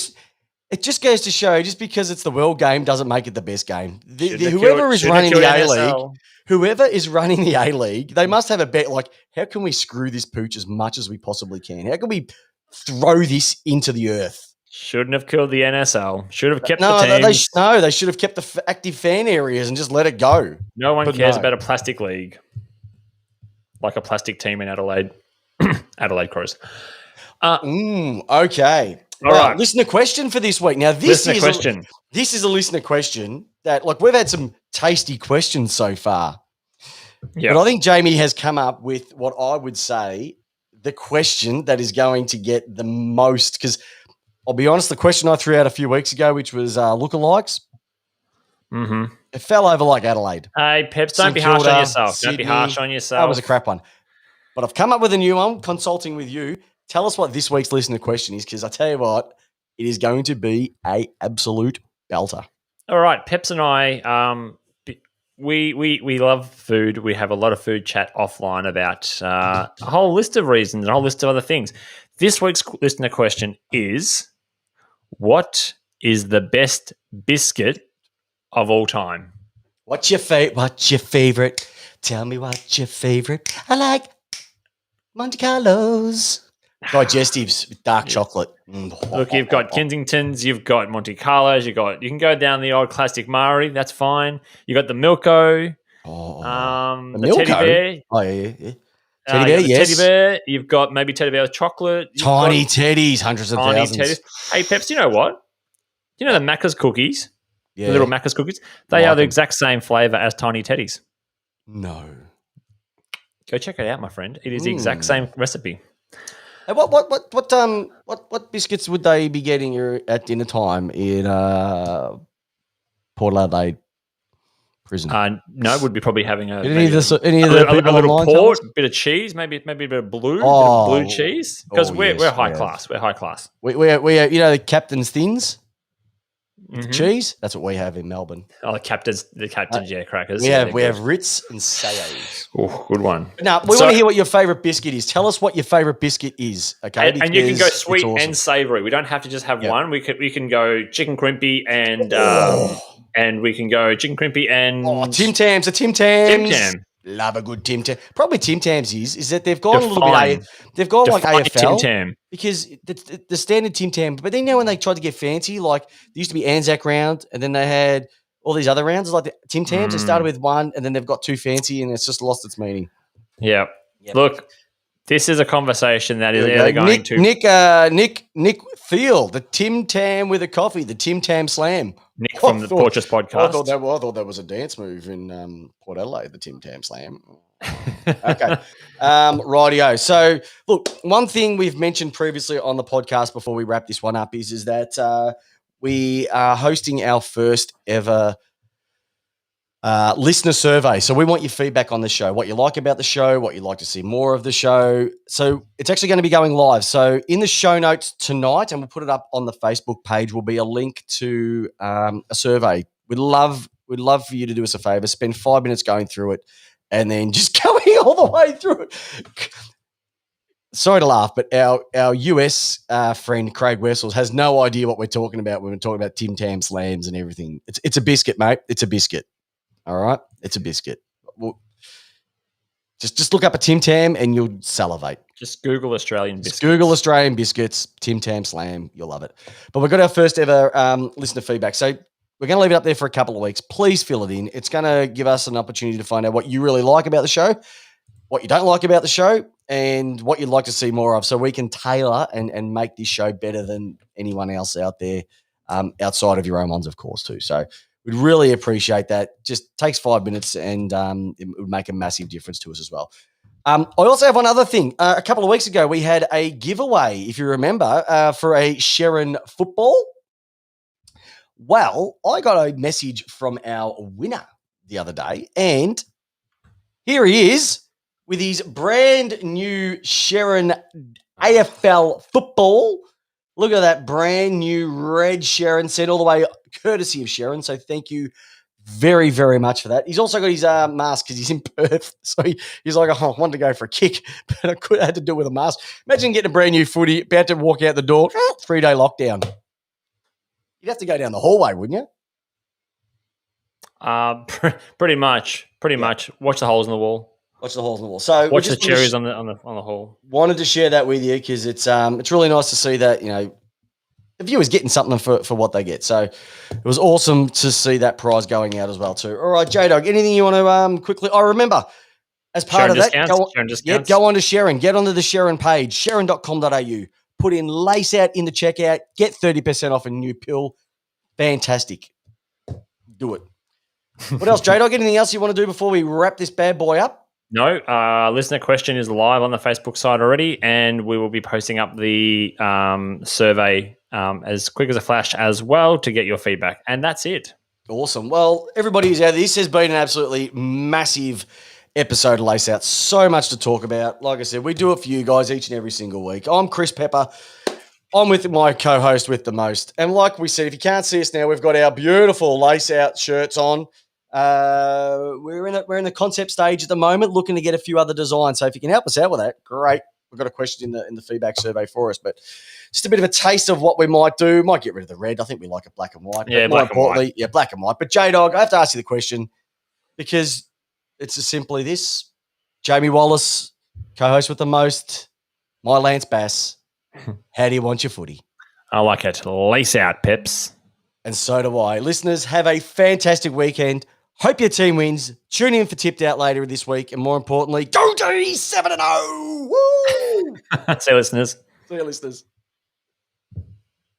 It just goes to show, just because it's the world game doesn't make it the best game. Whoever is running the A-League, they must have a bet like, how can we screw this pooch as much as we possibly can? How can we throw this into the earth? Shouldn't have killed the NSL. Should have kept the teams. They should have kept the active fan areas and just let it go. No one cares about a plastic league. Like a plastic team in Adelaide. Adelaide Crows. Okay. All right. Listener question for this week. Now, this is a listener question that, like, we've had some tasty questions so far. Yeah. But I think Jamie has come up with what I would say the question that is going to get the most, because I'll be honest, the question I threw out a few weeks ago, which was lookalikes, it fell over like Adelaide. Hey, Peps, don't be harsh on yourself. Sydney, don't be harsh on yourself. That was a crap one. But I've come up with a new one, consulting with you. Tell us what this week's listener question is, because I tell you what, it is going to be a absolute belter. All right, Peps and I, we love food. We have a lot of food chat offline about a whole list of reasons and a whole list of other things. This week's listener question is, what is the best biscuit of all time? What's your favorite? Tell me what's your favorite. I like Monte Carlos. Digestives with dark chocolate. Look, you've got Kensingtons, you've got Monte Carlos, you can go down the old classic Mari, that's fine. You got the Milko, the Milko? Teddy Bear. Oh yeah. Teddy Bear, yes. Teddy Bear, you've got maybe Teddy Bear with chocolate. Tiny Teddies, hundreds of thousands. Teddies. Hey, Peps, you know what? You know the Macca's cookies? Yeah. The little Macca's cookies? They are the exact same flavour as Tiny Teddies. No. Go check it out, my friend. It is the exact same recipe. Hey, what biscuits would they be getting at dinner time in Port Adelaide prison? No, would be probably having a little port, a bit of cheese, maybe a bit of blue cheese, because we're high class. We're high class. We the captain's thins. Cheese. That's what we have in Melbourne. Oh, the captain's crackers. We have Ritz and Sayos. Oh, good one. Now we want to hear what your favorite biscuit is. Tell us what your favorite biscuit is. Okay, and you can go sweet and savoury. We don't have to just have one. We can go chicken crimpy and we can go chicken crimpy and Tim Tams. Tim Tam. Love a good Tim Tam. Probably Tim Tams is that they've gone a little bit. They've gone like AFL. Tim Tam. Because the standard Tim Tam, but then when they tried to get fancy, like there used to be Anzac round, and then they had all these other rounds, like the Tim Tams. They started with one, and then they've got too fancy, and it's just lost its meaning. Yeah. Look, this is a conversation that is going to Nick Thiel, the Tim Tam with a coffee, the Tim Tam Slam. Nick from the Porches podcast. I thought that was a dance move in Port Adelaide, the Tim Tam Slam. Okay. Rightio. So, look, one thing we've mentioned previously on the podcast before we wrap this one up is that we are hosting our first ever listener survey. So we want your feedback on the show, what you like about the show, what you'd like to see more of the show. So it's actually going to be going live. So in the show notes tonight, and we'll put it up on the Facebook page, will be a link to a survey. We'd love for you to do us a favor, spend 5 minutes going through it and then just going all the way through it. Sorry to laugh, but our US friend Craig Wessels has no idea what we're talking about when we're talking about Tim Tam slams and everything. It's a biscuit, mate. It's a biscuit. All right? It's a biscuit. Well, just look up a Tim Tam and you'll salivate. Just Google Australian biscuits. Just Google Australian biscuits, Tim Tam slam. You'll love it. But we've got our first ever listener feedback. So we're going to leave it up there for a couple of weeks. Please fill it in. It's going to give us an opportunity to find out what you really like about the show, what you don't like about the show, and what you'd like to see more of, so we can tailor and make this show better than anyone else out there, outside of your own ones, of course, too. So we'd really appreciate that. Just takes 5 minutes, and it would make a massive difference to us as well. I also have one other thing. A couple of weeks ago, we had a giveaway, if you remember, for a Sherrin football. Well, I got a message from our winner the other day, and here he is with his brand new Sherrin AFL football. Look at that brand new red Sherrin, sent all the way courtesy of Sherrin. So thank you very, very much for that. He's also got his mask because he's in Perth. So he's like, oh, I wanted to go for a kick, but I had to do it with a mask. Imagine getting a brand new footy, about to walk out the door, 3-day lockdown. You'd have to go down the hallway, wouldn't you? Pretty much. Watch the holes in the wall. Watch the holes in the wall. So watch the cherries on the hole. Wanted to share that with you because it's really nice to see that, you know, the viewers getting something for what they get. So it was awesome to see that prize going out as well too. All right, J-Dog, anything you want to quickly? I remember as part of that, go on to Sherrin. Get onto the Sherrin page, sherrin.com.au. Put in lace out in the checkout. Get 30% off a new pill. Fantastic. Do it. What else, J-Dog? Anything else you want to do before we wrap this bad boy up? No. Listener question is live on the Facebook side already, and we will be posting up the survey as quick as a flash as well to get your feedback. And that's it. Awesome. Well, everybody who's out there, this has been an absolutely massive episode of Lace Out. So much to talk about. Like I said, we do it for you guys each and every single week. I'm Chris Pepper. I'm with my co-host with the most. And like we said, if you can't see us now, we've got our beautiful Lace Out shirts on. We're in the concept stage at the moment, looking to get a few other designs. So if you can help us out with that, great. We've got a question in the feedback survey for us, but just a bit of a taste of what we might do. Might get rid of the red. I think we like it black and white. Yeah, black and white. But J-Dog, I have to ask you the question because it's just simply this. Jamie Wallace, co-host with the most, my Lance Bass. How do you want your footy? I like it. Lace out, Peps. And so do I. Listeners, have a fantastic weekend. Hope your team wins. Tune in for Tipped Out later this week. And more importantly, go D's 7-0. Woo! See you, listeners. See you, listeners.